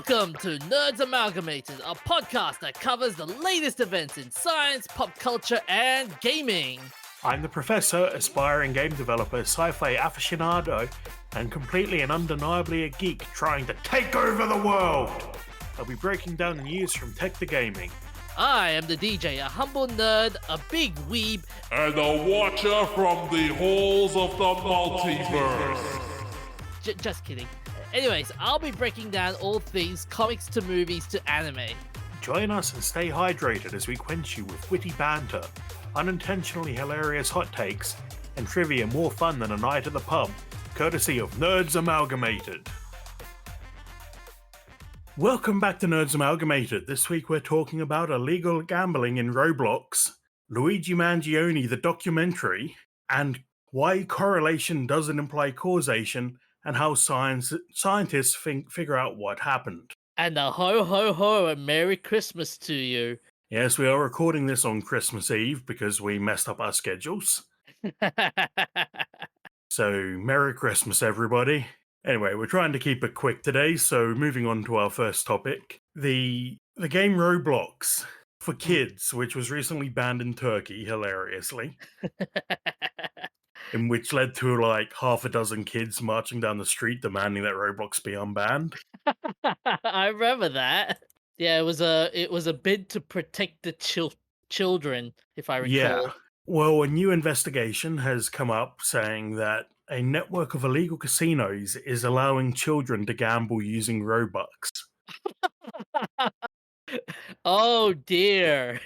Welcome to Nerds Amalgamated, a podcast that covers the latest events in science, pop culture, and gaming. I'm the professor, aspiring game developer, sci-fi aficionado, and completely and undeniably a geek trying to take over the world. I'll be breaking down the news from tech to gaming. I am the DJ, a humble nerd, a big weeb, and a watcher from the halls of the multiverse. Just kidding. Anyways, I'll be breaking down all things comics to movies to anime. Join us and stay hydrated as we quench you with witty banter, unintentionally hilarious hot takes, and trivia more fun than a night at the pub, courtesy of Nerds Amalgamated. Welcome back to Nerds Amalgamated. This week we're talking about illegal gambling in Roblox, Luigi Mangione the Documentary, and why correlation doesn't imply causation, and how scientists figure out what happened. And a ho ho ho and Merry Christmas to you. Yes, we are recording this on Christmas Eve because we messed up our schedules. So, Merry Christmas, everybody. Anyway, we're trying to keep it quick today, so moving on to our first topic. The game Roblox for kids, which was recently banned in Turkey, hilariously. In which led to like half a dozen kids marching down the street demanding that Roblox be unbanned. I remember that. Yeah, it was a bid to protect the children, if I recall. Yeah. Well, a new investigation has come up saying that a network of illegal casinos is allowing children to gamble using Robux. Oh dear.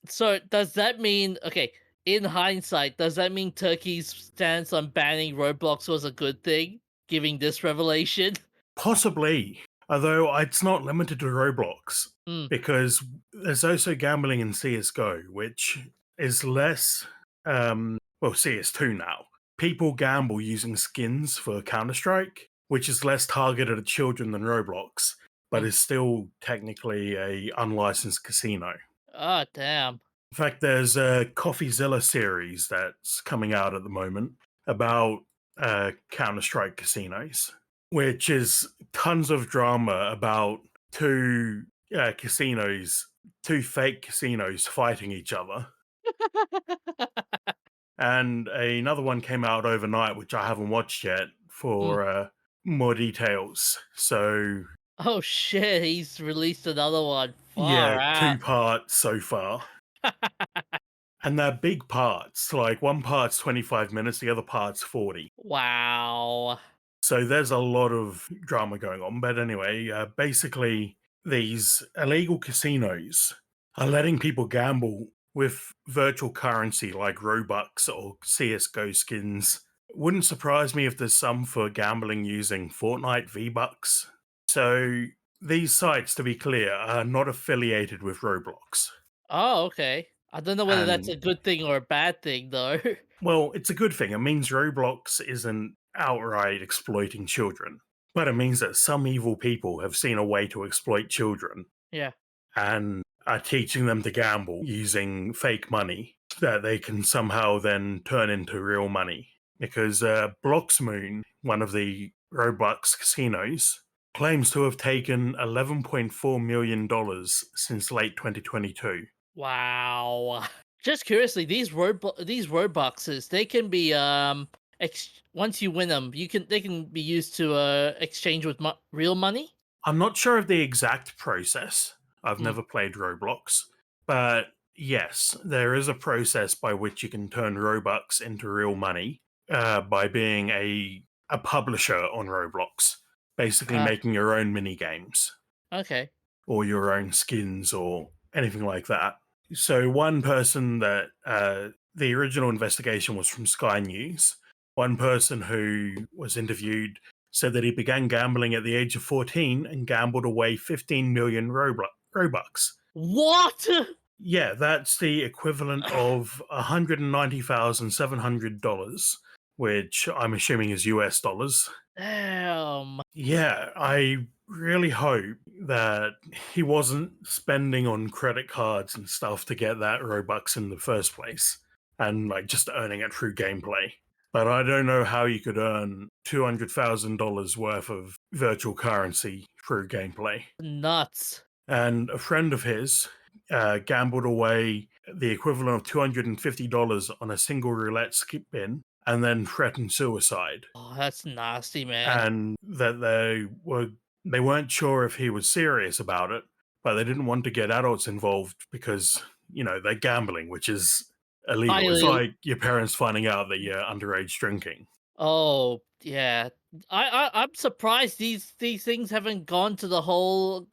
So does that mean, okay, in hindsight, does that mean Turkey's stance on banning Roblox was a good thing, giving this revelation? Possibly, although it's not limited to Roblox, because there's also gambling in CSGO, which is less, CS2 now. People gamble using skins for Counter-Strike, which is less targeted at children than Roblox, but is still technically a unlicensed casino. Oh, damn. In fact, there's a CoffeeZilla series that's coming out at the moment about Counter-Strike casinos, which is tons of drama about two fake casinos fighting each other. And another one came out overnight, which I haven't watched yet, for more details. So... Oh shit, he's released another one. Yeah, 2 parts so far. And they're big parts, like one part's 25 minutes, the other part's 40. Wow. So there's a lot of drama going on. But anyway, basically, these illegal casinos are letting people gamble with virtual currency like Robux or CSGO skins. Wouldn't surprise me if there's some for gambling using Fortnite V-Bucks. So these sites, to be clear, are not affiliated with Roblox. Oh, okay. I don't know whether that's a good thing or a bad thing, though. Well, it's a good thing. It means Roblox isn't outright exploiting children. But it means that some evil people have seen a way to exploit children. Yeah. And are teaching them to gamble using fake money that they can somehow then turn into real money. Because Bloxmoon, one of the Roblox casinos, claims to have taken $11.4 million since late 2022. Wow. Just curiously, these Robuxes, they can be once you win them, they can be used to exchange with real money. I'm not sure of the exact process. I've never played Roblox, but yes, there is a process by which you can turn Robux into real money by being a publisher on Roblox, basically making your own mini games. Okay. Or your own skins or anything like that. So one person that the original investigation was from Sky News. One person who was interviewed said that he began gambling at the age of 14 and gambled away 15 million Robux. What? Yeah, that's the equivalent of $190,700, which I'm assuming is US dollars. Damn. Yeah, I really hope that he wasn't spending on credit cards and stuff to get that Robux in the first place and like just earning it through gameplay. but I don't know how you could earn $200,000 worth of virtual currency through gameplay. Nuts. And a friend of his gambled away the equivalent of $250 on a single roulette spin and then threatened suicide. Oh, that's nasty, man. And that they weren't sure if he was serious about it, but they didn't want to get adults involved because they're gambling, which is illegal. It's Highly. like your parents finding out that you're underage drinking. Oh, yeah. I'm surprised these things haven't gone to the whole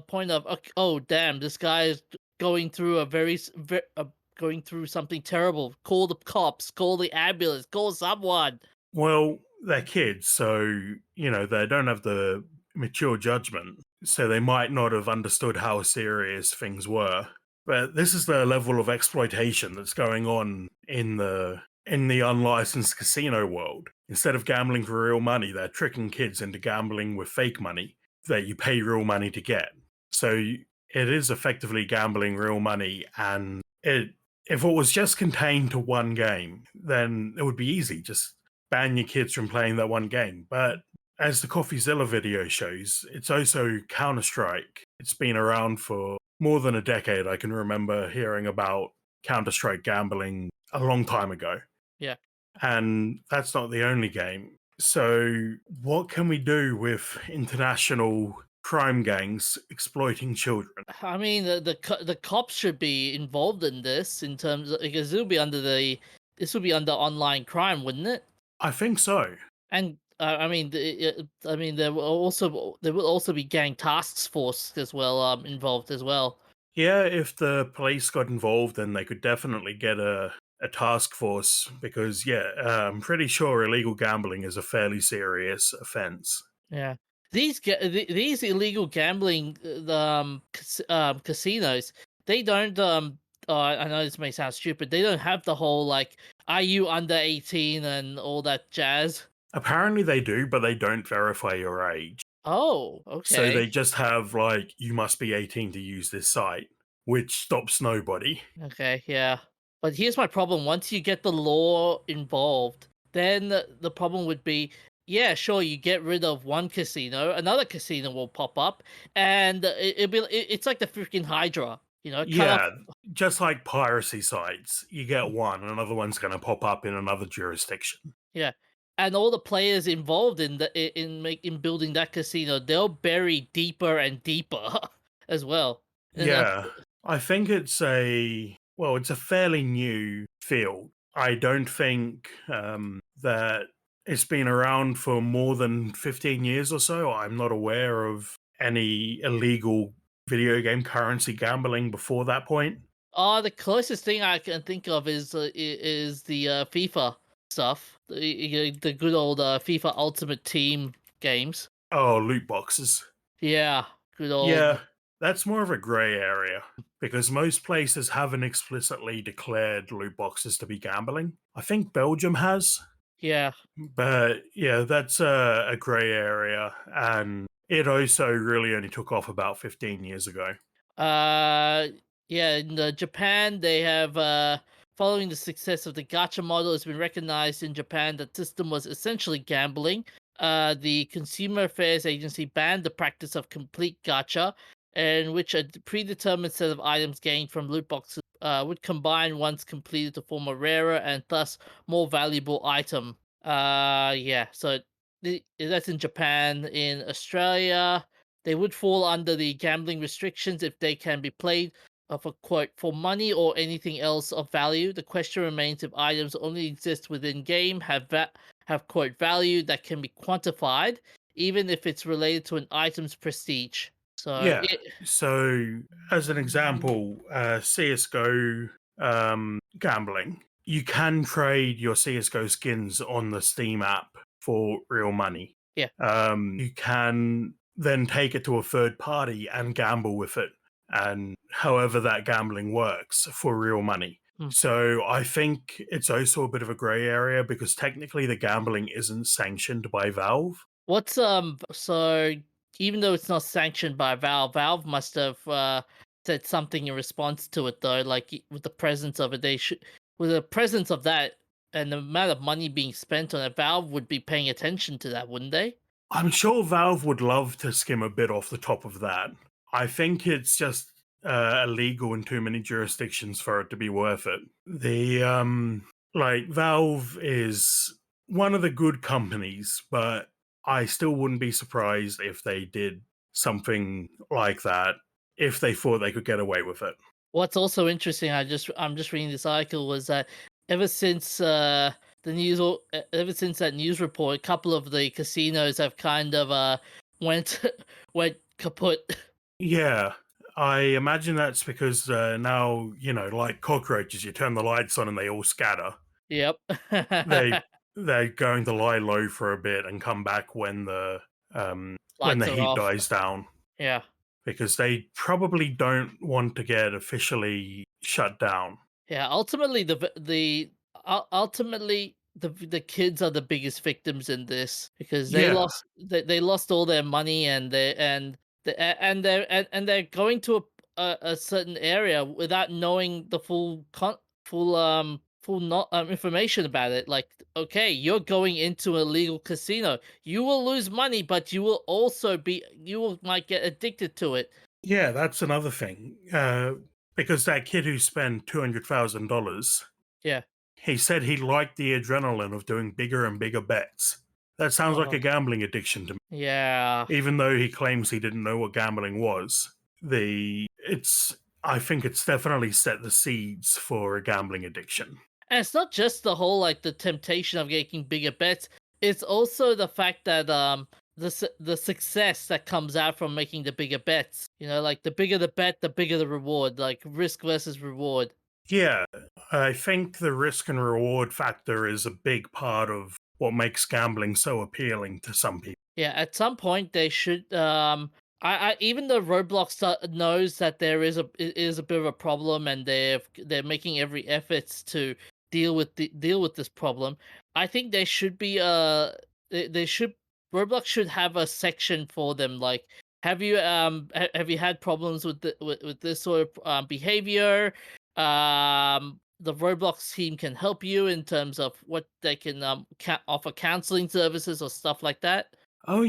point of oh damn, this guy is going through a going through something terrible. Call the cops, call the ambulance, call someone. Well, they're kids, so they don't have the mature judgment, so they might not have understood how serious things were. But this is the level of exploitation that's going on in the unlicensed casino world. Instead of gambling for real money, they're tricking kids into gambling with fake money that you pay real money to get. So it is effectively gambling real money, and if it was just contained to one game, then it would be easy. Just ban your kids from playing that one game. But as the CoffeeZilla video shows, it's also Counter-Strike. It's been around for more than a decade. I can remember hearing about Counter-Strike gambling a long time ago. Yeah. And that's not the only game. So what can we do with international crime gangs exploiting children? I mean, the cops should be involved in this in terms of, because this would be under online crime, wouldn't it? I think so. And I mean, I mean, there will also be gang task force as well involved as well. Yeah, if the police got involved, then they could definitely get a task force because, yeah, I'm pretty sure illegal gambling is a fairly serious offense. Yeah, these illegal gambling casinos, they don't I know this may sound stupid. They don't have the whole like, are you under 18 and all that jazz. Apparently they do, but they don't verify your age. Oh, So they okay. just have, like, you must be 18 to use this site, which stops nobody. Okay, yeah. But here's my problem. Once you get the law involved, then the problem would be, yeah, sure, you get rid of one casino, another casino will pop up, and it's like the freaking Hydra, cut off. Yeah, just like piracy sites, you get one, another one's going to pop up in another jurisdiction. Yeah, and all the players involved in building that casino, they'll bury deeper and deeper as well. And Yeah, I think it's a fairly new field. I don't think that it's been around for more than 15 years or so. I'm not aware of any illegal video game currency gambling before that point. the closest thing I can think of is the FIFA stuff, the good old FIFA Ultimate Team games. Oh, loot boxes. Yeah, good old. Yeah, that's more of a gray area because most places haven't explicitly declared loot boxes to be gambling. I think Belgium has, Yeah, but yeah, that's a gray area, and it also really only took off about 15 years ago. uh, yeah. In Japan, they have following the success of the gacha model, it's been recognized in Japan that system was essentially gambling. The Consumer Affairs Agency banned the practice of complete gacha, in which a predetermined set of items gained from loot boxes would combine once completed to form a rarer and thus more valuable item. Yeah, so that's in Japan. In Australia, they would fall under the gambling restrictions if they can be played for quote for money or anything else of value. The question remains if items only exist within game have quote value that can be quantified, even if it's related to an item's prestige. So Yeah. So, as an example, CSGO gambling, you can trade your CSGO skins on the Steam app for real money. yeah. You can then take it to a third party and gamble with it, and however that gambling works for real money. Hmm. So, I think it's also a bit of a gray area because technically the gambling isn't sanctioned by Valve. What's so even though it's not sanctioned by Valve, Valve must have said something in response to it though, like with the presence of it, with the presence of that, and the amount of money being spent on it, Valve would be paying attention to that, wouldn't they? I'm sure Valve would love to skim a bit off the top of that. I think it's just illegal in too many jurisdictions for it to be worth it. Like Valve is one of the good companies, but I still wouldn't be surprised if they did something like that if they thought they could get away with it. What's also interesting, I'm just reading this article, was that ever since ever since that news report, a couple of the casinos have kind of went went kaput. Yeah, I imagine that's because now, like cockroaches, you turn the lights on and they all scatter. Yep. They they're going to lie low for a bit and come back when the Lights are heat off. dies down Yeah. because they probably don't want to get officially shut down. Yeah, ultimately ultimately the kids are the biggest victims in this because Yeah, they lost all their money, and they're going to a certain area without knowing the full not information about it. Like, okay, you're going into a legal casino. You will lose money, but you will might get addicted to it. yeah, that's another thing. Because that kid who spent $200,000, Yeah. he said he liked the adrenaline of doing bigger and bigger bets. That sounds like Oh, a gambling addiction to me. yeah. Even though he claims he didn't know what gambling was, I think it's definitely set the seeds for a gambling addiction. And it's not just the whole like the temptation of making bigger bets. It's also the fact that the success that comes out from making the bigger bets. You know, like the bigger the bet, the bigger the reward. Like risk versus reward. Yeah, I think the risk and reward factor is a big part of what makes gambling so appealing to some people. Yeah, at some point they should. I even though Roblox knows that it is a bit of a problem, and they're making every efforts to deal with this problem. I think they should be they should Roblox should have a section for them. Like, have you had problems with with this sort of behavior? The Roblox team can help you in terms of what they can offer counseling services or stuff like that. Oh,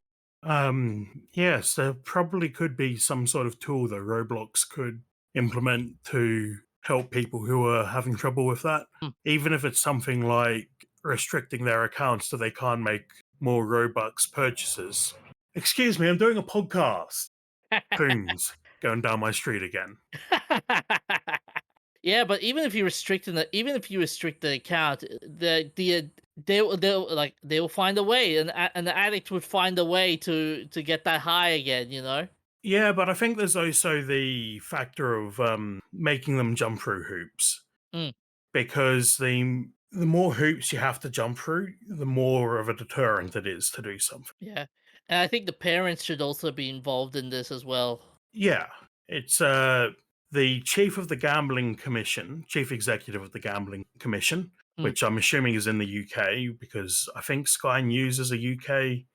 yes, there probably could be some sort of tool that Roblox could implement to help people who are having trouble with that. Hmm. Even if it's something like restricting their accounts so they can't make more Robux purchases. Excuse me, I'm doing a podcast. Coons going down my street again. Yeah, but even if you restrict the account, they will find a way, and the addict would find a way to get that high again. You know. Yeah, but I think there's also the factor of making them jump through hoops Mm, because the more hoops you have to jump through, the more of a deterrent it is to do something. yeah, and I think the parents should also be involved in this as well. Yeah, it's the chief of the gambling commission, chief executive of the gambling commission, Mm, which I'm assuming is in the UK because I think Sky News is a UK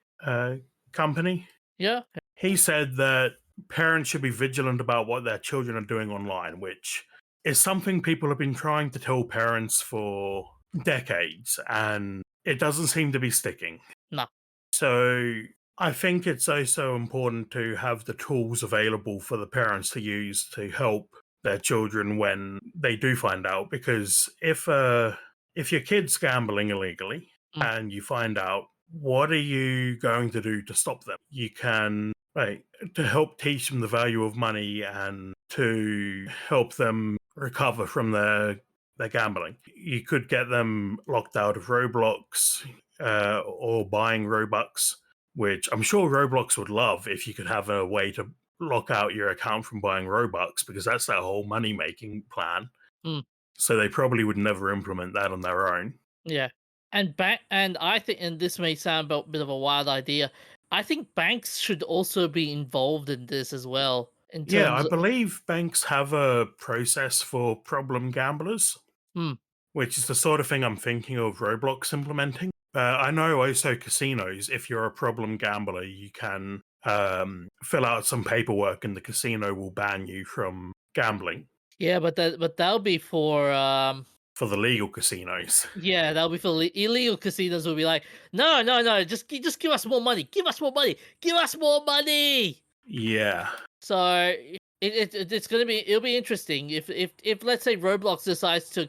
company. yeah. He said that parents should be vigilant about what their children are doing online, which is something people have been trying to tell parents for decades, and it doesn't seem to be sticking. No. So I think it's also important to have the tools available for the parents to use to help their children when they do find out. Because if your kid's gambling illegally Mm, and you find out, what are you going to do to stop them? You can to help teach them the value of money and to help them recover from their gambling. You could get them locked out of Roblox or buying Robux, which I'm sure Roblox would love if you could have a way to lock out your account from buying Robux because that's their whole money making plan. mm, So they probably would never implement that on their own. yeah. And I think, and this may sound a bit of a wild idea, I think banks should also be involved in this as well. In Yeah, I terms of, believe banks have a process for problem gamblers, hmm, which is the sort of thing I'm thinking of Roblox implementing. I know also casinos, if you're a problem gambler, you can fill out some paperwork and the casino will ban you from gambling. yeah, but that'll be for for the legal casinos. Yeah, that'll be for illegal casinos. Will be like, no, no, no, just give us more money, give us more money, give us more money. Yeah. So it's gonna be it'll be interesting if let's say Roblox decides to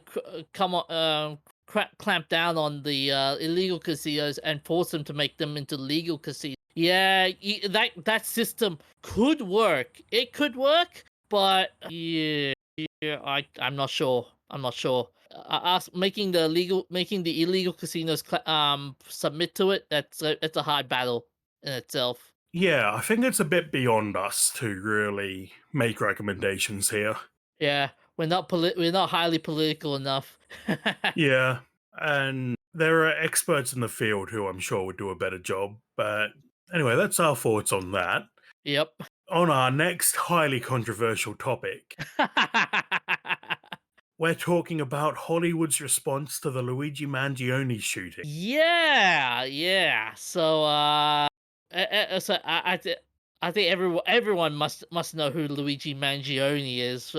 come on clamp down on the illegal casinos and force them to make them into legal casinos. Yeah, that system could work. It could work, but yeah, I'm not sure. I'm not sure. Us making the illegal casinos submit to it. It's a hard battle in itself. Yeah, I think it's a bit beyond us to really make recommendations here. Yeah, we're not highly political enough. Yeah, and there are experts in the field who I'm sure would do a better job. But anyway, that's our thoughts on that. Yep. On our next highly controversial topic, we're talking about Hollywood's response to the Luigi Mangione shooting. Yeah, yeah. So, I think everyone must know who Luigi Mangione is.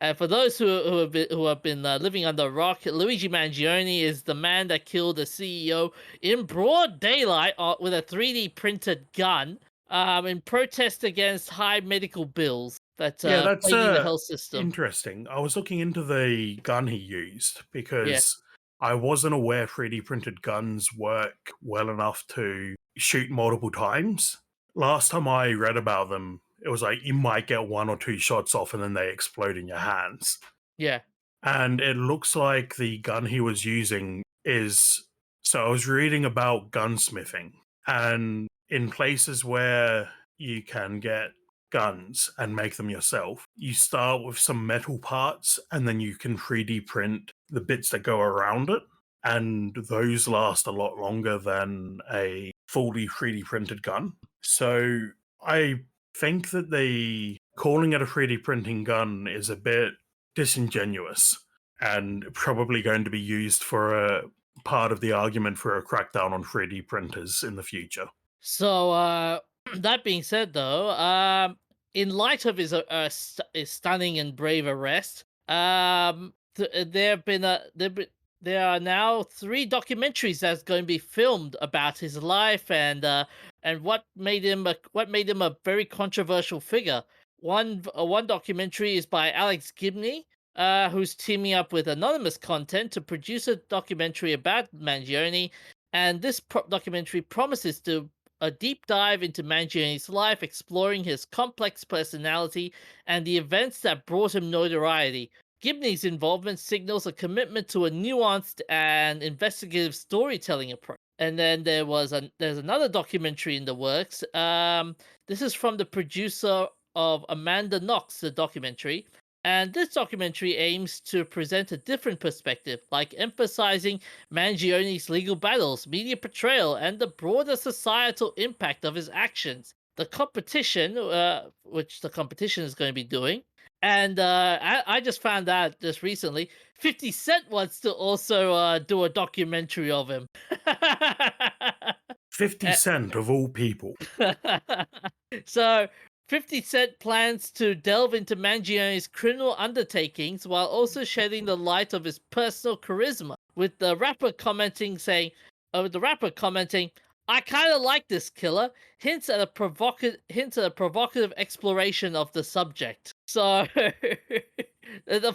And for those who have been living under a rock, Luigi Mangione is the man that killed the CEO in broad daylight with a 3D printed gun, in protest against high medical bills that Yeah, that's plaguing the health system. interesting. I was looking into the gun he used Yeah, because I wasn't aware 3D printed guns work well enough to shoot multiple times. Last time I read about them, it was like you might get one or two shots off and then they explode in your hands. yeah. And it looks like the gun he was using is. So I was reading about gunsmithing, and in places where you can get guns and make them yourself, you start with some metal parts and then you can 3D print the bits that go around it. And those last a lot longer than a fully 3D printed gun. So I think that the calling it a 3D printing gun is a bit disingenuous and probably going to be used for a part of the argument for a crackdown on 3D printers in the future. So, that being said, though, in light of his stunning and brave arrest, there have been there are now 3 documentaries that's going to be filmed about his life and what made him a very controversial figure. One documentary is by Alex Gibney, who's teaming up with anonymous content to produce a documentary about Mangione, and this documentary promises to a deep dive into Mangione's life, exploring his complex personality and the events that brought him notoriety. Gibney's involvement signals a commitment to a nuanced and investigative storytelling approach. And then there's another documentary in the works. This is from the producer of Amanda Knox, the documentary. And this documentary aims to present a different perspective, like emphasizing Mangione's legal battles, media portrayal, and the broader societal impact of his actions. The competition, which the competition is going to be doing, and I just found out just recently, 50 Cent wants to also do a documentary of him. 50 Cent of all people. So, 50 Cent plans to delve into Mangione's criminal undertakings while also shedding the light of his personal charisma, with the rapper commenting, "I kind of like this killer," hints at a provocative exploration of the subject. So, the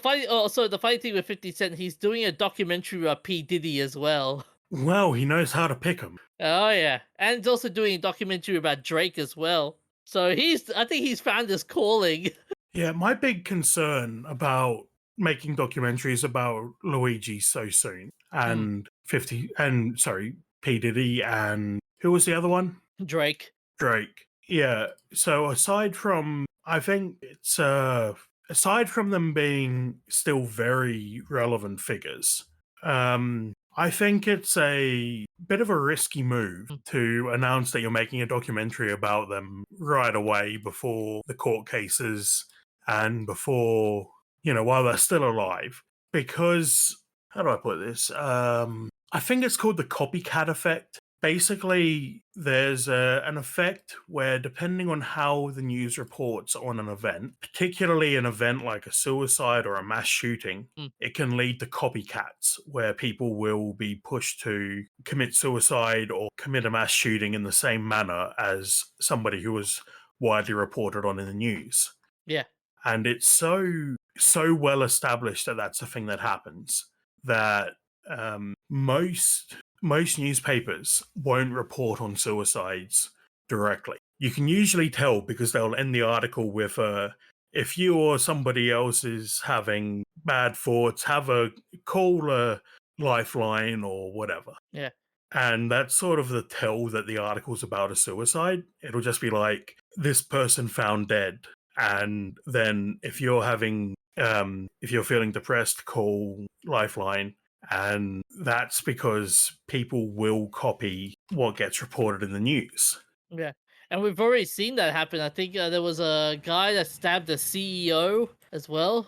funny thing with 50 Cent, he's doing a documentary about P Diddy as well. Well, he knows how to pick them. Oh yeah, and he's also doing a documentary about Drake as well. So I think he's found his calling. Yeah, my big concern about making documentaries about Luigi so soon Hmm, and 50 and sorry, P. Diddy and who was the other one? Drake. Drake. Yeah. So I think it's aside from them being still very relevant figures, I think it's a bit of a risky move Hmm. to announce that you're making a documentary about them right away before the court cases and before, while they're still alive. Because how do I put this? I think it's called the copycat effect. Basically, there's an effect where, depending on how the news reports on an event, particularly an event like a suicide or a mass shooting, Mm, it can lead to copycats where people will be pushed to commit suicide or commit a mass shooting in the same manner as somebody who was widely reported on in the news. yeah, And it's so well established that that's a thing that happens that most newspapers won't report on suicides directly. You can usually tell because they'll end the article with if you or somebody else is having bad thoughts, have a call a lifeline or whatever. yeah, And that's sort of the tell that the article's about a suicide. It'll just be like, this person found dead. And then if you're feeling depressed, call Lifeline. And that's because people will copy what gets reported in the news. yeah. And we've already seen that happen. I think there was a guy that stabbed the CEO as well.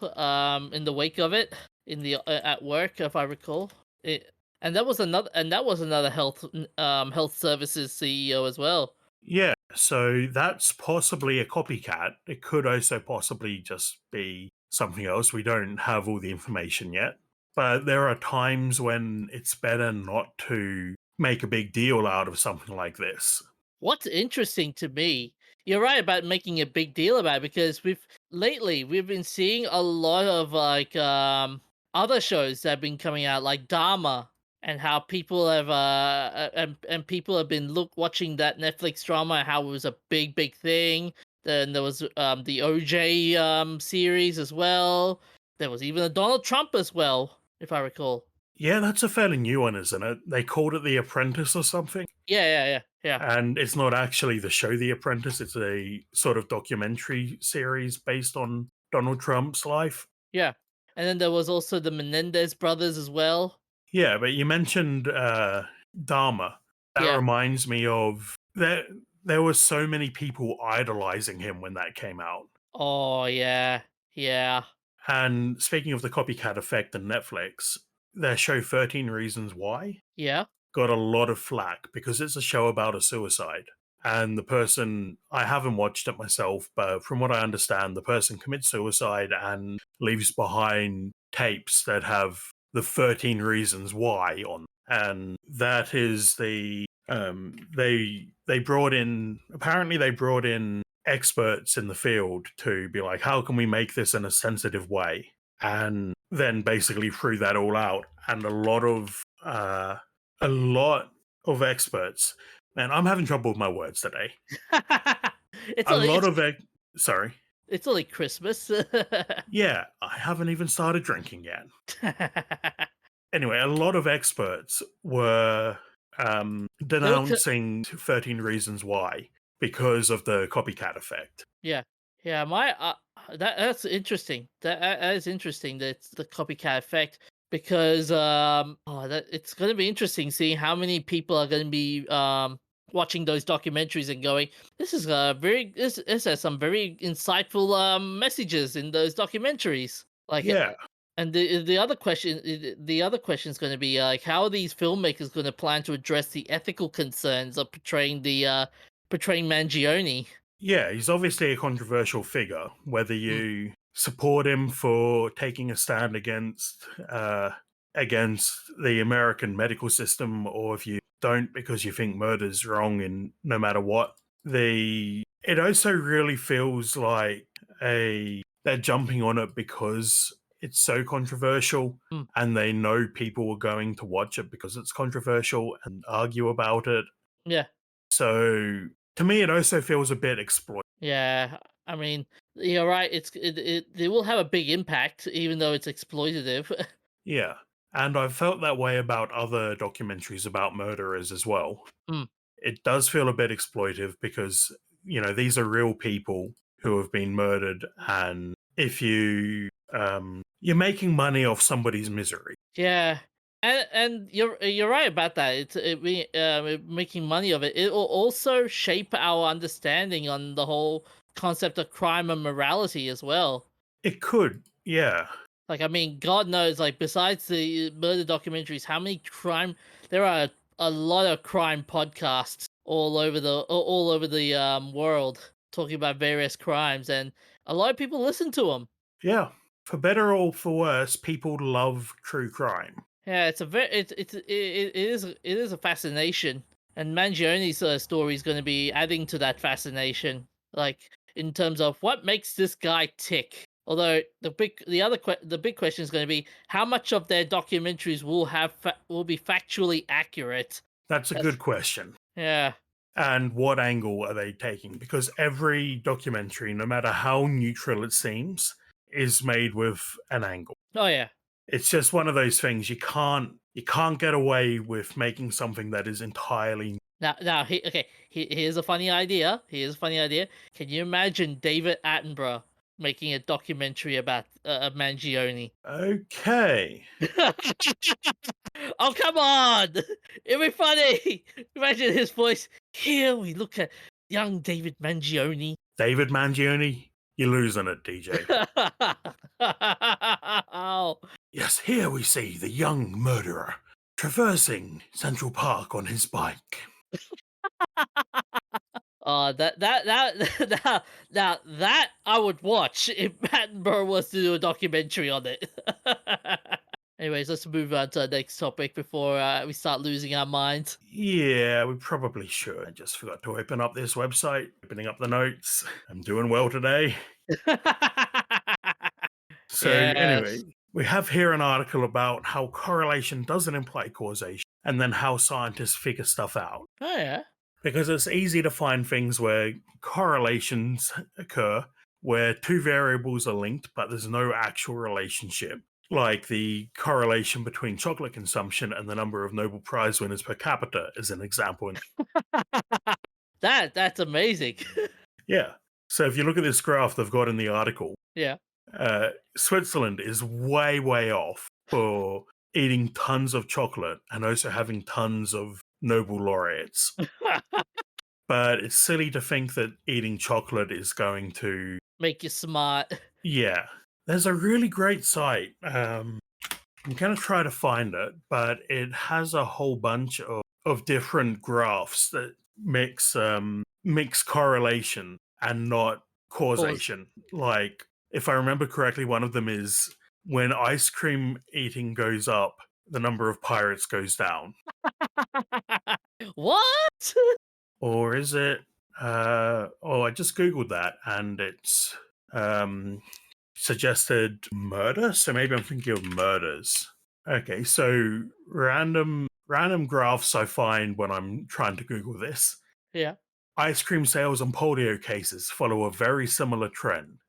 In the wake of it, in the at work, if I recall. And that was another health services CEO as well. Yeah, so that's possibly a copycat. It could also possibly just be something else. We don't have all the information yet. But there are times when it's better not to make a big deal out of something like this. What's interesting to me, you're right about making a big deal about it because we've been seeing a lot of other shows that have been coming out like Dharma, and how people have and people have been watching that Netflix drama and how it was a big thing. Then there was the OJ series as well. There was even a Donald Trump as well, if I recall. Yeah, that's a fairly new one, isn't it? They called it The Apprentice or something. Yeah. And it's not actually the show The Apprentice, it's a sort of documentary series based on Donald Trump's life. Yeah. And then there was also the Menendez brothers as well. Yeah, but you mentioned Dharma. That Yeah. reminds me of there were so many people idolizing him when that came out. Oh yeah. Yeah. And speaking of the copycat effect in Netflix, their show 13 Reasons Why Yeah. got a lot of flack because it's a show about a suicide. And the person, I haven't watched it myself, but from what I understand, the person commits suicide and leaves behind tapes that have the 13 reasons why on. And that is they brought in, apparently they brought in experts in the field to be like, how can we make this in a sensitive way? And then basically threw that all out. And a lot of experts. Man, I'm having trouble with my words today. it's A only lot it's of sorry. it's only Christmas. Yeah, I haven't even started drinking yet. Anyway, a lot of experts were They were denouncing 13 Reasons Why because of the copycat effect. Yeah, yeah. That's interesting. That is interesting. That's the copycat effect because that it's going to be interesting seeing how many people are going to be watching those documentaries and going, this is this has some very insightful messages in those documentaries. Like, Yeah, and the other question, the other question is going to be like, how are these filmmakers going to plan to address the ethical concerns of portraying Mangione? yeah, he's obviously a controversial figure. Whether Mm, you support him for taking a stand against the American medical system, or if you don't because you think murder's wrong in no matter what, it also really feels like a they're jumping on it because it's so controversial, mm. and they know people are going to watch it because it's controversial and argue about it. Yeah, So to me, it also feels a bit exploitative. yeah. I mean, you're right. It will have a big impact, even though it's exploitative. Yeah. And I've felt that way about other documentaries about murderers as well. Mm, It does feel a bit exploitive because, these are real people who have been murdered. And if you're making money off somebody's misery. yeah, and you're right about that. Making money of it. It will also shape our understanding on the whole concept of crime and morality as well. It could, yeah. Like, I mean, God knows, like, besides the murder documentaries, how many crime there are a lot of crime podcasts all over the world talking about various crimes, and a lot of people listen to them. Yeah. For better or for worse, people love true crime. Yeah, it's a very it is a fascination, and Mangione's story is going to be adding to that fascination, like in terms of what makes this guy tick. Although the big question is going to be how much of their documentaries will be factually accurate. That's a good That's question. yeah. And what angle are they taking? Because every documentary, no matter how neutral it seems, is made with an angle. Oh yeah. It's just one of those things you can't get away with making something that is entirely. Here's a funny idea. Here's a funny idea. Can you imagine David Attenborough making a documentary about Mangione? Okay. Oh, come on! It'd be funny! Imagine his voice. Here we look at young David Mangione. David Mangione, you're losing it, DJ. Oh, Yes, here we see the young murderer traversing Central Park on his bike. that I would watch if Attenborough was to do a documentary on it. Anyways, let's move on to the next topic before we start losing our minds. Yeah, we probably should. I just forgot to open up this website, opening up the notes. I'm doing well today. So, anyway, Yes. we have here an article about how correlation doesn't imply causation and then how scientists figure stuff out. Oh yeah. Because it's easy to find things where correlations occur where two variables are linked, but there's no actual relationship. Like the correlation between chocolate consumption and the number of Nobel Prize winners per capita is an example. That's amazing. Yeah. So if you look at this graph they've got in the article, Yeah. Switzerland is way, way off for eating tons of chocolate and also having tons of Nobel laureates. But it's silly to think that eating chocolate is going to. Make you smart. Yeah. There's a really great site. I'm going to try to find it, but it has a whole bunch of different graphs that mix correlation and not Cause causation. Like, if I remember correctly, one of them is when ice cream eating goes up, the number of pirates goes down. what? Or is it? Oh, I just googled that, and it's um, suggested murder. So maybe I'm thinking of murders. Okay, so random graphs I find when I'm trying to Google this. Yeah. Ice cream sales and polio cases follow a very similar trend.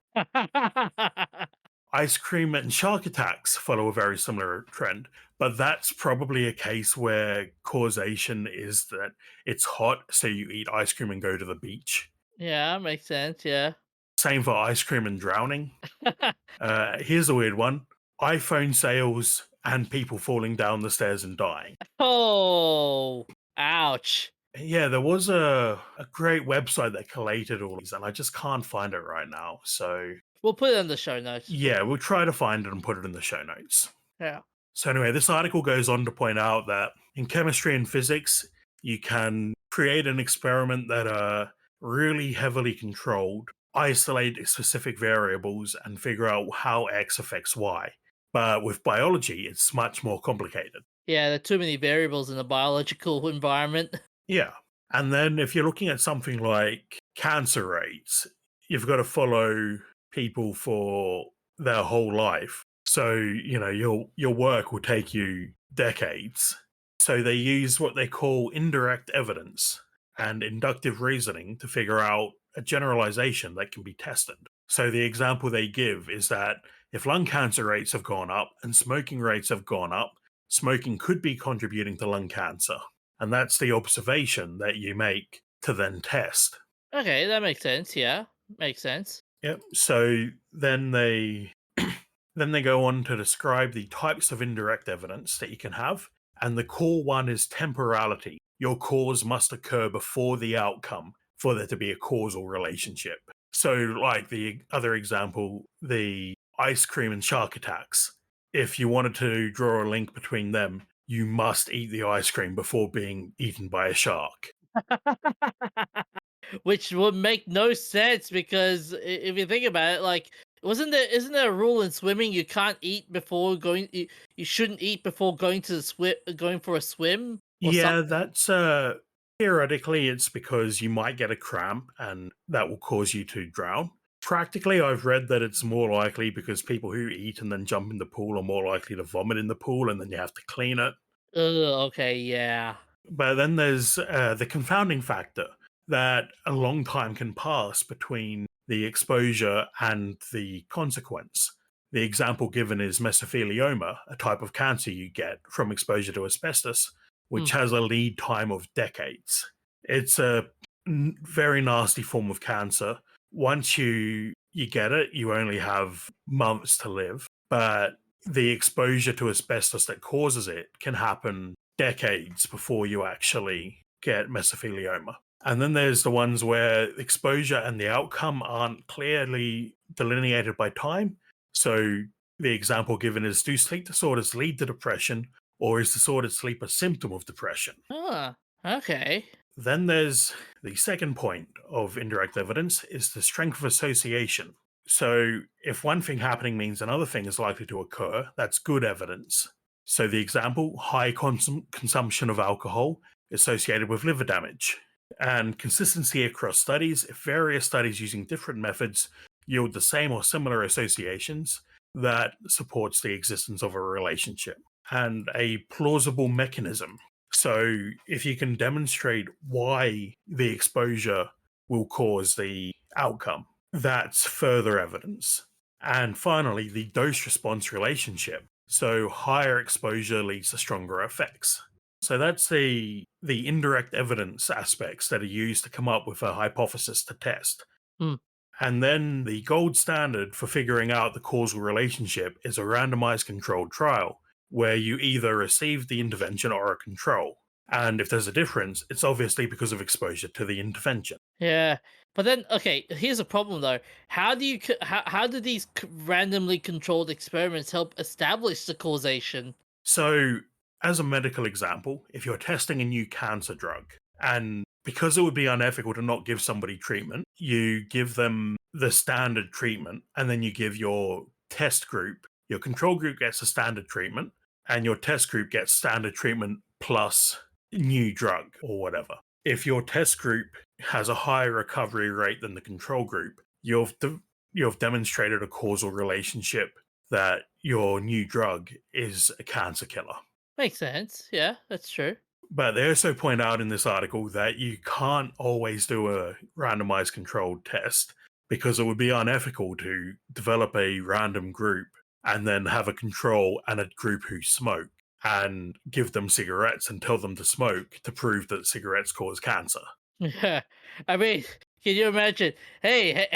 Ice cream and shark attacks follow a very similar trend, but that's probably a case where causation is that it's hot, so you eat ice cream and go to the beach. Yeah, makes sense. Yeah. Same for ice cream and drowning. Here's a weird one: iPhone sales and people falling down the stairs and dying. Oh, ouch. Yeah, there was a great website that collated all these, and I just can't find it right now. So, We'll put it in the show notes. yeah, we'll try to find it and put it in the show notes. Yeah. So, anyway, this article goes on to point out that in chemistry and physics, you can create an experiment that are really heavily controlled, isolate specific variables, and figure out how X affects Y. But with biology, it's much more complicated. Yeah, there are too many variables in the biological environment. Yeah. And then if you're looking at something like cancer rates, you've got to follow people for their whole life. So, your work will take you decades. So they use what they call indirect evidence and inductive reasoning to figure out a generalization that can be tested. So the example they give is that if lung cancer rates have gone up and smoking rates have gone up, smoking could be contributing to lung cancer. And that's the observation that you make to then test. Okay, that makes sense. Yeah, makes sense. Yep. So then they go on to describe the types of indirect evidence that you can have. And the core one is temporality. Your cause must occur before the outcome for there to be a causal relationship. So, like the other example, the ice cream and shark attacks. If you wanted to draw a link between them, you must eat the ice cream before being eaten by a shark. Which would make no sense because if you think about it, like, isn't there a rule in swimming you can't eat before going? You shouldn't eat before going to the going for a swim or Yeah, something. that's theoretically it's because you might get a cramp and that will cause you to drown. Practically, I've read that it's more likely because people who eat and then jump in the pool are more likely to vomit in the pool and then you have to clean it. Ugh, okay, yeah. But then there's the confounding factor that a long time can pass between the exposure and the consequence. The example given is mesothelioma, a type of cancer you get from exposure to asbestos, Hmm. which has a lead time of decades. It's a very nasty form of cancer. Once you get it, you only have months to live, but the exposure to asbestos that causes it can happen decades before you actually get mesothelioma. And then there's the ones where exposure and the outcome aren't clearly delineated by time. So the example given is, do sleep disorders lead to depression, or is disordered sleep a symptom of depression? Huh. Okay. Then there's the second point of indirect evidence is the strength of association. So if one thing happening means another thing is likely to occur, that's good evidence. So the example, high consumption of alcohol associated with liver damage. And consistency across studies, if various studies using different methods yield the same or similar associations, that supports the existence of a relationship. And a plausible mechanism, so if you can demonstrate why the exposure will cause the outcome, that's further evidence. And finally, the dose response relationship. So higher exposure leads to stronger effects. So that's the indirect evidence aspects that are used to come up with a hypothesis to test. Hmm. And then the gold standard for figuring out the causal relationship is a randomized controlled trial where you either receive the intervention or a control. And if there's a difference, it's obviously because of exposure to the intervention. Yeah, but then okay, here's a problem though. How do these randomly controlled experiments help establish the causation? So, as a medical example, if you're testing a new cancer drug, and because it would be unethical to not give somebody treatment, you give them the standard treatment, and then you give your test group, your control group gets a standard treatment, and your test group gets standard treatment plus new drug or whatever. If your test group has a higher recovery rate than the control group, you've demonstrated a causal relationship that your new drug is a cancer killer. Makes sense. Yeah, that's true. But they also point out in this article that you can't always do a randomized controlled test because it would be unethical to develop a random group and then have a control and a group who smoke and give them cigarettes and tell them to smoke to prove that cigarettes cause cancer. Yeah, I mean, can you imagine? Hey,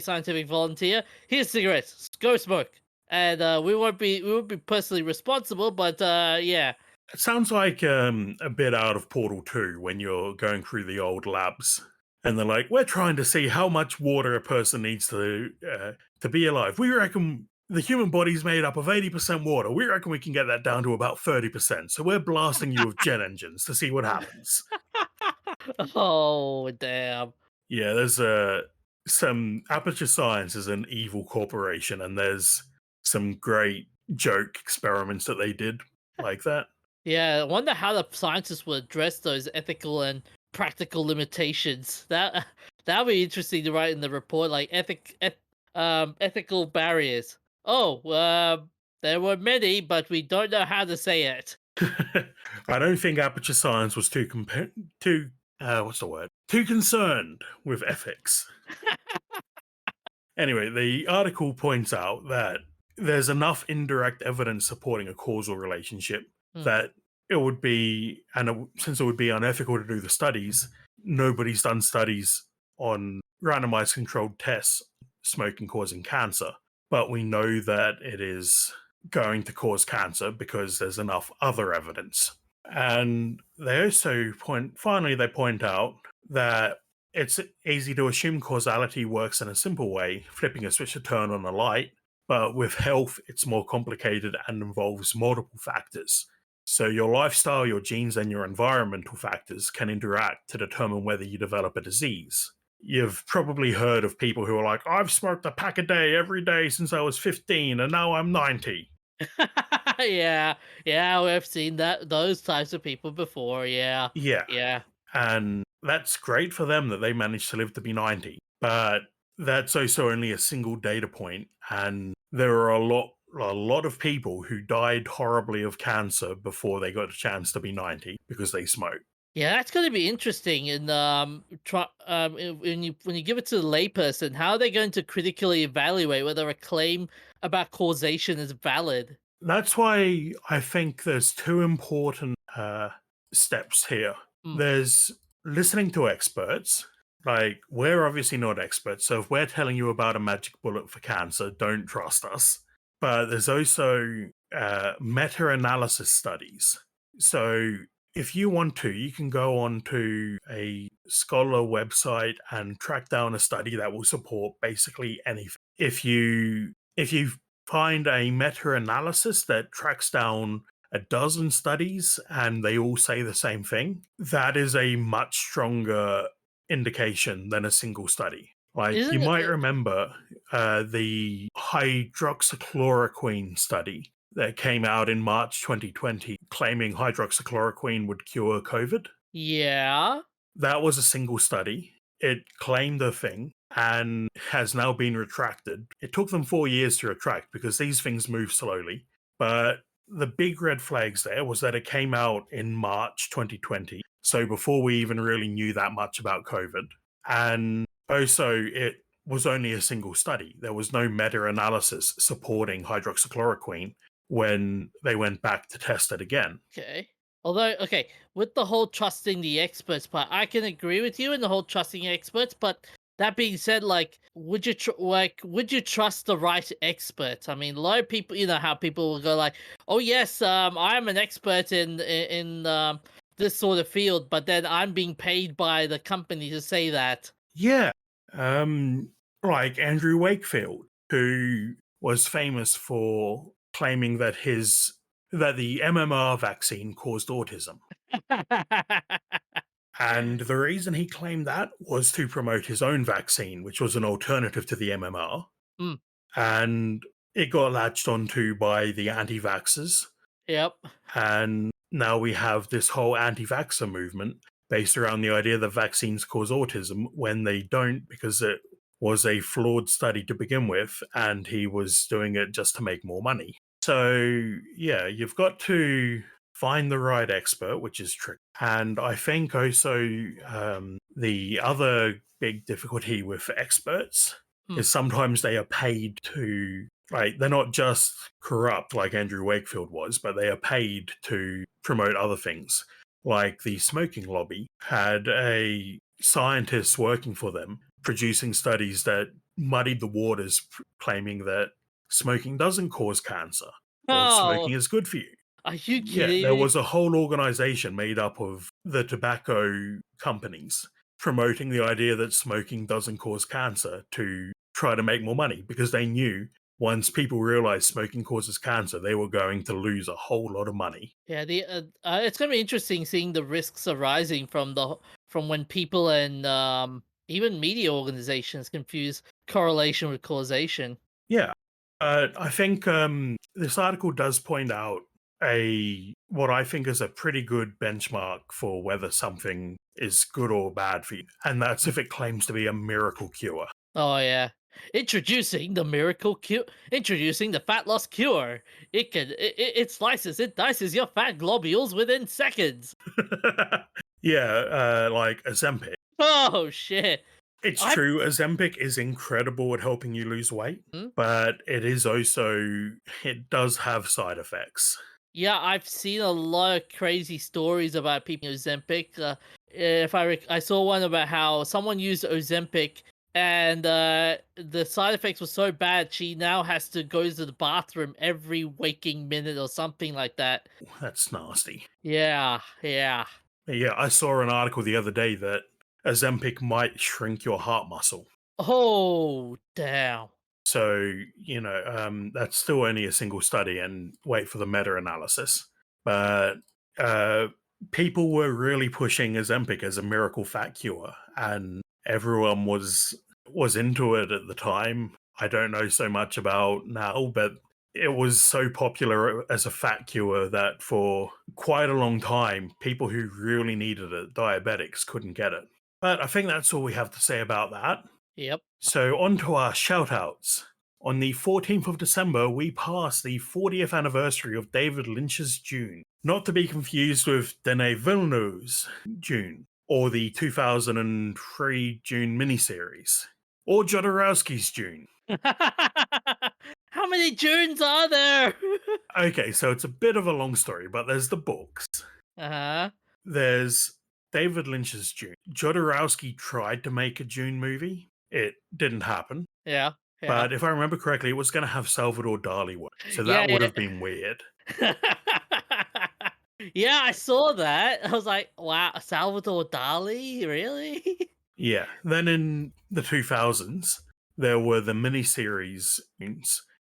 scientific volunteer. Here's cigarettes. Go smoke. And we won't be personally responsible, but yeah. It sounds like a bit out of Portal 2 when you're going through the old labs and they're like, we're trying to see how much water a person needs to be alive. We reckon the human body's made up of 80% water. We reckon we can get that down to about 30%. So we're blasting you with jet engines to see what happens. Oh damn. Yeah, there's some Aperture Science is an evil corporation, and there's some great joke experiments that they did like that. Yeah, I wonder how the scientists will address those ethical and practical limitations. That'll be interesting to write in the report, like ethical barriers. Oh, there were many, but we don't know how to say it. I don't think Aperture Science was too what's the word? Too concerned with ethics. Anyway, the article points out that there's enough indirect evidence supporting a causal relationship Hmm. that it would be, since it would be unethical to do the studies, nobody's done studies on randomized controlled tests smoking causing cancer. But we know that it is going to cause cancer because there's enough other evidence. And they also finally, they point out that it's easy to assume causality works in a simple way, flipping a switch to turn on a light, But with health, it's more complicated and involves multiple factors. So your lifestyle, your genes, and your environmental factors can interact to determine whether you develop a disease. You've probably heard of people who are like, I've smoked a pack a day every day since I was 15 and now I'm 90. Yeah, yeah, we've seen those types of people before. Yeah, Yeah. yeah. And that's great for them that they managed to live to be 90. But that's also only a single data point. And there are a lot of people who died horribly of cancer before they got a chance to be 90 because they smoked. Yeah, that's going to be interesting. And when you give it to the layperson, how are they going to critically evaluate whether a claim about causation is valid? That's why I think there's two important steps here. Mm, There's listening to experts. Like, we're obviously not experts, so if we're telling you about a magic bullet for cancer, don't trust us. But there's also meta analysis studies. So, if you want to, you can go on to a scholar website and track down a study that will support basically anything. If you find a meta analysis that tracks down a dozen studies and they all say the same thing, that is a much stronger indication than a single study. Like, you isn't might it? remember the hydroxychloroquine study that came out in March 2020 claiming hydroxychloroquine would cure COVID. Yeah. That was a single study. It claimed a thing and has now been retracted. It took them 4 years to retract because these things move slowly. But the big red flags there was that it came out in March 2020. So before we even really knew that much about COVID. And also, it was only a single study. There was no meta analysis supporting hydroxychloroquine when they went back to test it again. Okay. Although, okay, with the whole trusting the experts part, I can agree with you in the whole trusting experts. But that being said, like, would you trust the right expert? I mean, a lot of people, you know, how people will go like, "Oh yes, I'm an expert in this sort of field," but then I'm being paid by the company to say that. Yeah. Um, like Andrew Wakefield, who was famous for claiming that the MMR vaccine caused autism. And the reason he claimed that was to promote his own vaccine, which was an alternative to the MMR. Mm, And it got latched onto by the anti vaxxers. yep. And now we have this whole anti vaxxer movement based around the idea that vaccines cause autism when they don't, because it was a flawed study to begin with, and he was doing it just to make more money. So, yeah, you've got to find the right expert, which is tricky. And I think also the other big difficulty with experts Mm. is sometimes they are paid to, like, they're not just corrupt like Andrew Wakefield was, but they are paid to promote other things. Like the smoking lobby had a scientist working for them producing studies that muddied the waters, claiming that smoking doesn't cause cancer or Oh, smoking is good for you. are you Yeah, kidding there me? was a whole organization made up of the tobacco companies promoting the idea that smoking doesn't cause cancer to try to make more money because they knew once people realized smoking causes cancer, they were going to lose a whole lot of money. Yeah, it's gonna be interesting seeing the risks arising from from when people and even media organizations confuse correlation with causation. Yeah. I think this article does point out a what I think is a pretty good benchmark for whether something is good or bad for you, and that's Mm. if it claims to be a miracle cure. Oh yeah, introducing the miracle cure, introducing the fat loss cure. It slices, it dices your fat globules within seconds. Yeah, like Ozempic. Oh shit! It's I true, Ozempic is incredible at helping you lose weight, Hmm? but it does have side effects. Yeah, I've seen a lot of crazy stories about people using Ozempic. If I saw one about how someone used Ozempic and the side effects were so bad she now has to go to the bathroom every waking minute or something like that. That's nasty. Yeah, yeah. Yeah, I saw an article the other day that Ozempic might shrink your heart muscle. Oh, damn. So, that's still only a single study and wait for the meta analysis. But uh, people were really pushing Ozempic as a miracle fat cure, and everyone was into it at the time. I don't know so much about now, but it was so popular as a fat cure that for quite a long time, people who really needed it, diabetics, couldn't get it. But I think that's all we have to say about that. Yep. So, on to our shout outs. On the 14th of December, we passed the 40th anniversary of David Lynch's Dune, not to be confused with Denis Villeneuve's Dune, or the 2003 Dune miniseries, or Jodorowsky's Dune. How many Junes are there? Okay, so it's a bit of a long story, but there's the books. Uh-huh. There's David Lynch's Dune. Jodorowsky tried to make a Dune movie. It didn't happen. Yeah. Yeah. But if I remember correctly, it was going to have Salvador Dali work. So Yeah, that would have been weird. yeah. Yeah, I saw that. I was like, wow, Salvador Dali? Really? Yeah. Then in the 2000s, there were the miniseries,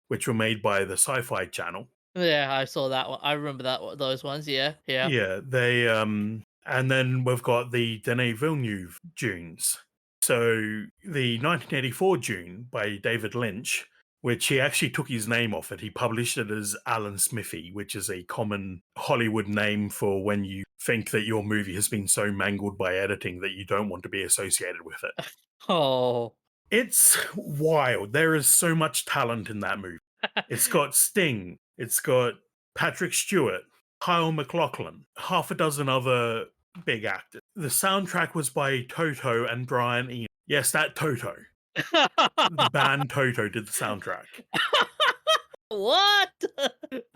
which were made by the Sci Fi Channel. Yeah, I saw that one. I remember those ones. Yeah, yeah. Yeah. And then we've got the Denis Villeneuve Dunes. So the 1984 Dune by David Lynch, which he actually took his name off it. He published it as Alan Smithy, which is a common Hollywood name for when you think that your movie has been so mangled by editing that you don't want to be associated with it. Oh. It's wild. There is so much talent in that movie. It's got Sting, it's got Patrick Stewart, Kyle MacLachlan, half a dozen other big actors. The soundtrack was by Toto and Brian Eno. Yes, that Toto. The band Toto did the soundtrack. What?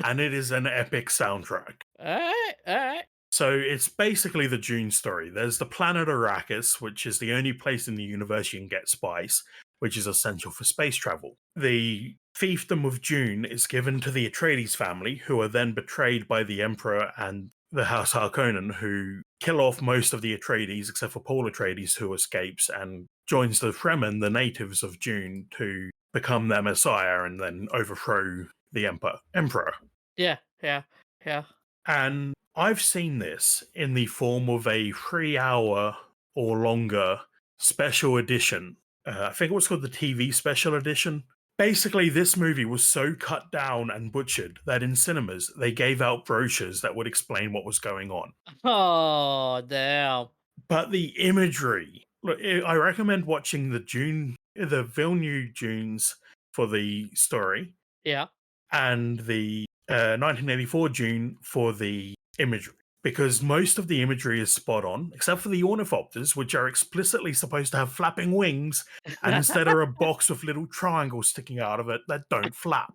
And it is an epic soundtrack. Alright, alright. So it's basically the Dune story. There's the planet Arrakis, which is the only place in the universe you can get spice, which is essential for space travel. The fiefdom of Dune is given to the Atreides family, who are then betrayed by the Emperor and the House Harkonnen, who kill off most of the Atreides, except for Paul Atreides, who escapes and joins the Fremen, the natives of Dune, to become their messiah and then overthrow the Emperor. Yeah, yeah, yeah. And I've seen this in the form of a 3 hour or longer special edition. I think it was called the TV special edition. Basically, this movie was so cut down and butchered that in cinemas they gave out brochures that would explain what was going on. Oh, damn. But the imagery, look, I recommend watching the Villeneuve Dunes for the story, Yeah. and the 1984 Dune for the imagery. Because most of the imagery is spot on, except for the ornithopters, which are explicitly supposed to have flapping wings, and instead are a box with little triangles sticking out of it that don't flap.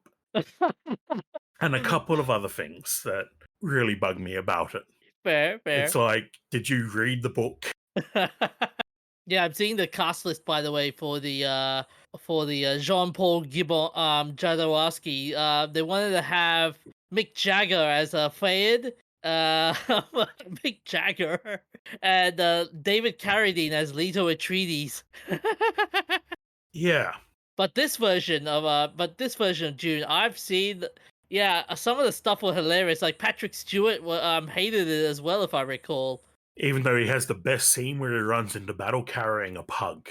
And a couple of other things that really bug me about it. Fair, It's fair. like, did you read the book? Yeah, I'm seeing the cast list by the way for the Jean-Paul Gibbon Jodorowsky. They wanted to have Mick Jagger as a Fayed, Mick Jagger, and David Carradine as Leto Atreides. Yeah. But this version of June, I've seen. Yeah, some of the stuff were hilarious. Like Patrick Stewart hated it as well, if I recall. Even though he has the best scene where he runs into battle carrying a pug.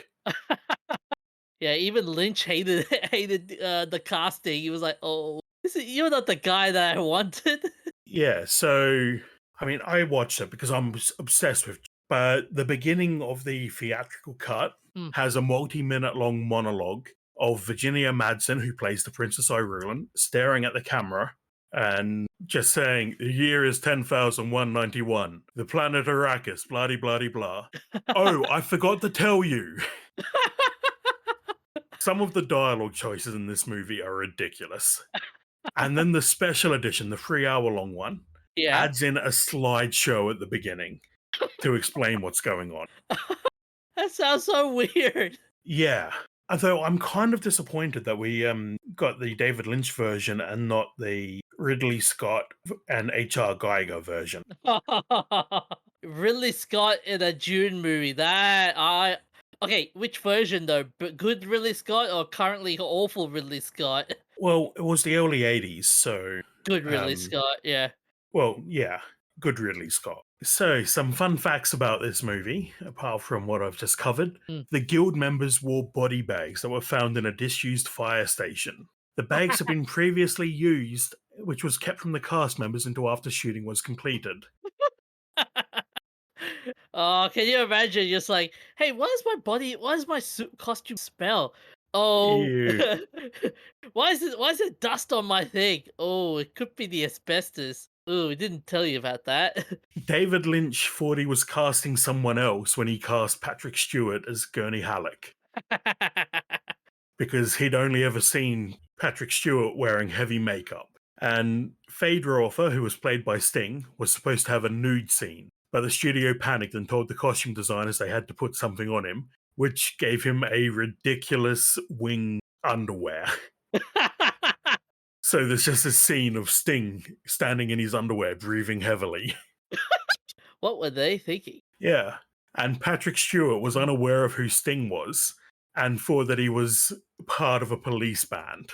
Yeah, even Lynch hated hated the casting. He was like, "Oh, you're not the guy that I wanted." Yeah, so I mean, I watched it because I'm obsessed with. But the beginning of the theatrical cut Hmm. has a multi-minute long monologue of Virginia Madsen, who plays the Princess Irulan, staring at the camera and just saying, "The year is 10,191. The planet Arrakis, blah blah blah." Oh, I forgot to tell you. Some of the dialogue choices in this movie are ridiculous. And then the special edition, the 3 hour long one, Yeah. adds in a slideshow at the beginning to explain what's going on. That sounds so weird. Yeah. Although I'm kind of disappointed that we got the David Lynch version and not the Ridley Scott and H.R. Geiger version. Ridley Scott in a June movie. That I Okay, which version though? Good Ridley Scott or currently awful Ridley Scott? Well, it was the early 80s, so, Good Ridley um, Scott, yeah. well, yeah, good Ridley Scott. So, some fun facts about this movie, apart from what I've just covered. Mm. The guild members wore body bags that were found in a disused fire station. The bags had been previously used, which was kept from the cast members until after shooting was completed. Oh, can you imagine? Just like, hey, why does my suit costume smell? Oh, Ew. why is it dust on my thing? Oh, it could be the asbestos. Oh, we didn't tell you about that. David Lynch thought he was casting someone else when he cast Patrick Stewart as Gurney Halleck, because he'd only ever seen Patrick Stewart wearing heavy makeup. And Fade Rother, who was played by Sting, was supposed to have a nude scene, but the studio panicked and told the costume designers they had to put something on him, which gave him a ridiculous wing underwear. So there's just a scene of Sting standing in his underwear, breathing heavily. What were they thinking? Yeah. And Patrick Stewart was unaware of who Sting was and thought that he was part of a police band.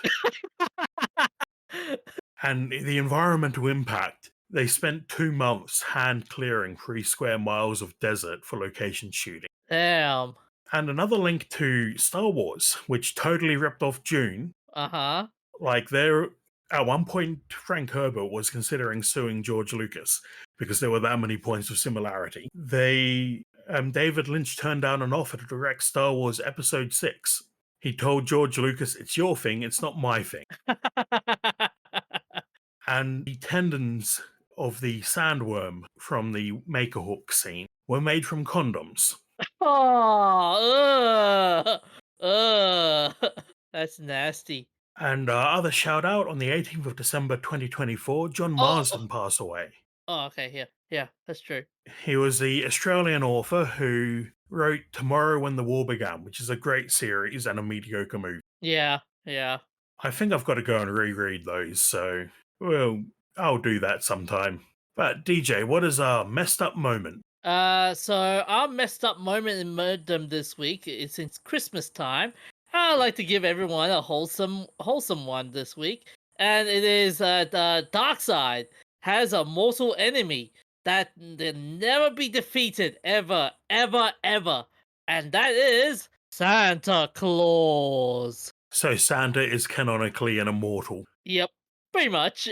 And the environmental impact, they spent 2 months hand clearing 3 square miles of desert for location shooting. Damn. And another link to Star Wars, which totally ripped off Dune. Uh-huh. Like, there, at one point, Frank Herbert was considering suing George Lucas because there were that many points of similarity. David Lynch turned down an offer to direct Star Wars Episode 6. He told George Lucas, "It's your thing, it's not my thing." And the tendons of the sandworm from the Maker Hook scene were made from condoms. Oh, that's nasty. And other shout out, on the 18th of December 2024, John Oh, oh, Marsden passed away. oh, okay, yeah, yeah, that's true. He was the Australian author who wrote Tomorrow When the War Began, which is a great series and a mediocre movie. Yeah, yeah. I think I've got to go and reread those, so, well, I'll do that sometime. But DJ, what is our messed up moment? So our messed up moment in Murdom this week is since Christmas time. I like to give everyone a wholesome one this week, and it is the dark side has a mortal enemy that will never be defeated ever, ever, ever, and that is Santa Claus. So Santa is canonically an immortal. Yep, pretty much.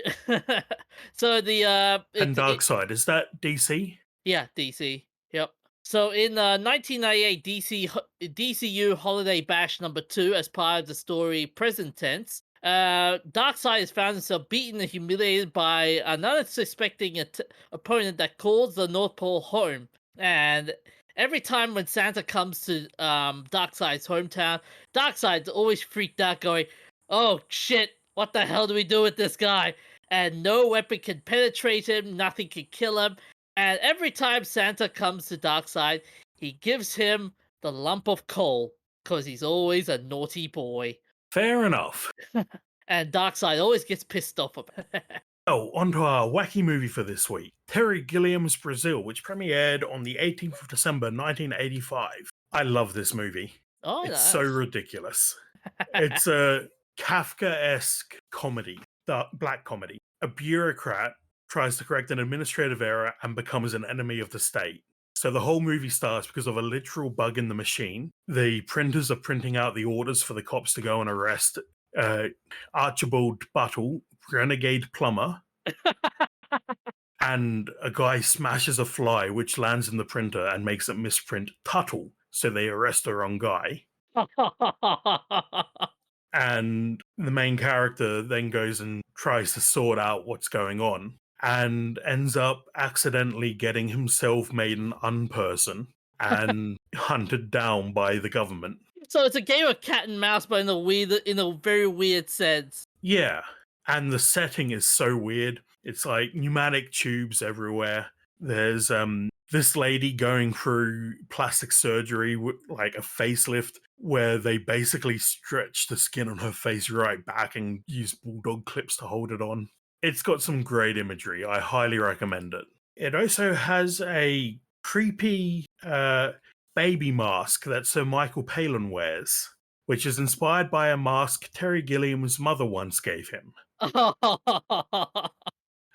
So And Darkseid, is that DC? yeah, DC. Yep. So in 1998 DCU Holiday Bash number 2, as part of the story Present Tense, Darkseid has found himself beaten and humiliated by an unsuspecting opponent that calls the North Pole home. And every time when Santa comes to Darkseid's hometown, Darkseid's always freaked out, going, "Oh shit, what the hell do we do with this guy?" And no weapon can penetrate him, nothing can kill him. And every time Santa comes to Darkseid, he gives him the lump of coal, because he's always a naughty boy. Fair enough. And Darkseid always gets pissed off about it. Oh, on to our wacky movie for this week. Terry Gilliam's Brazil, which premiered on the 18th of December 1985. I love this movie. Oh, It's so nice. ridiculous. It's a Kafka-esque comedy, black comedy. A bureaucrat tries to correct an administrative error and becomes an enemy of the state. So the whole movie starts because of a literal bug in the machine. The printers are printing out the orders for the cops to go and arrest Archibald Buttle, renegade plumber, and a guy smashes a fly which lands in the printer and makes it misprint Tuttle, so they arrest the wrong guy. And the main character then goes and tries to sort out what's going on and ends up accidentally getting himself made an unperson and hunted down by the government. So it's a game of cat and mouse, but in a very weird sense. Yeah, and the setting is so weird. It's like pneumatic tubes everywhere. There's this lady going through plastic surgery with like a facelift where they basically stretch the skin on her face right back and use bulldog clips to hold it on. It's got some great imagery. I highly recommend it. It also has a creepy baby mask that Sir Michael Palin wears, which is inspired by a mask Terry Gilliam's mother once gave him.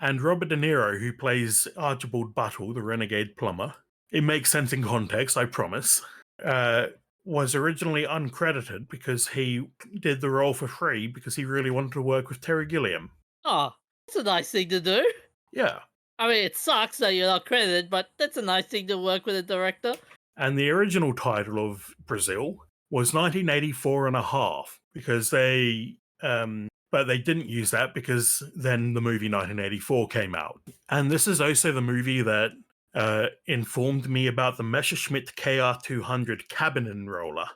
And Robert De Niro, who plays Archibald Buttle, the renegade plumber, it makes sense in context, I promise, uh, was originally uncredited because he did the role for free because he really wanted to work with Terry Gilliam. Oh, that's a nice thing to do. Yeah. I mean, it sucks that you're not credited, but that's a nice thing to work with a director. And the original title of Brazil was 1984 and a half because but they didn't use that because then the movie 1984 came out. And this is also the movie that informed me about the Messerschmitt KR200 cabin roller.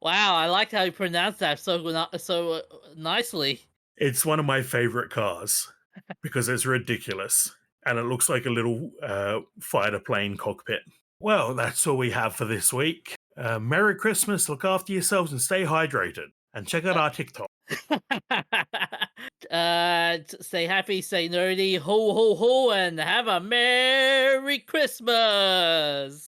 Wow, I like how you pronounce that so nicely. It's one of my favorite cars because it's ridiculous and it looks like a little fighter plane cockpit. Well, that's all we have for this week. Merry Christmas, look after yourselves and stay hydrated. And check out our TikTok. Stay happy, stay nerdy, ho ho ho, and have a Merry Christmas!